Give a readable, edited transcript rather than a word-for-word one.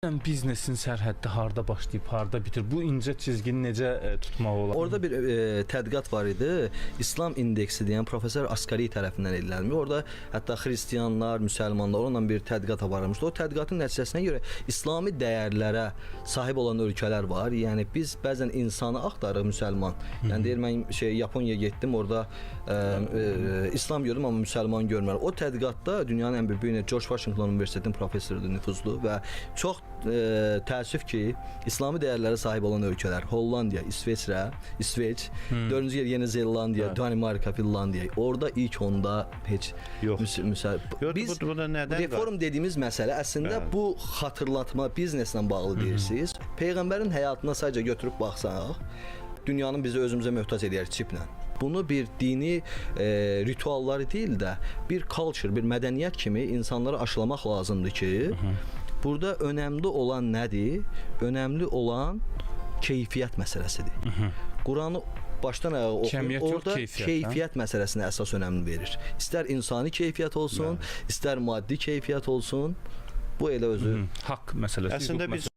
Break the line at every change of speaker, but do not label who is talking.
Biznesin sərhəddi harda başlayıb, harda bitir? Bu incə çizgini necə tutmaq olar?
Orada bir tədqiqat var idi. İslam indeksi deyən professor Asqari tərəfindən edilmiş. Orada hətta xristianlar, müsəlmanlar onunla bir tədqiqat aparılmışdı. O tədqiqatın nəticəsinə görə İslami dəyərlərə sahib olan ölkələr var. Yəni biz bəzən insanı axtarırıq müsəlman. Yəni deyir mən Yaponiyaya getdim, orada İslam gördüm amma müsəlman görmürəm. O tədqiqatda dünyanın ən böyük George Washington Universitetinin professorudur, nüfuzlu və çox təəssüf ki, İslami dəyərlərə sahib olan ölkələr Hollandiya, İsveç, 4-cü yer Yeni Zelandiya, Danimarka, Finlandiya. Orada ilk onda heç
yox.
Biz reform dediyimiz məsələ əslində bu xatırlatma bizneslə bağlı deyirsiniz. Peyğəmbərin həyatına sadəcə götürüb baxsaq, dünyanın bizi özümüzə möhtac edər çiplə. Bunu bir dini ritualları deyil də, bir culture, bir mədəniyyət kimi insanları aşılamaq lazımdır ki, burada önəmli olan nədir? Önəmli olan keyfiyyət məsələsidir. Quranı başdan ayağa oxuyub, orada keyfiyyət məsələsinə əsas önəm verir. İstər insani keyfiyyət olsun, istər maddi keyfiyyət olsun. Bu elə özü
haqq məsələsi.
Əslində biz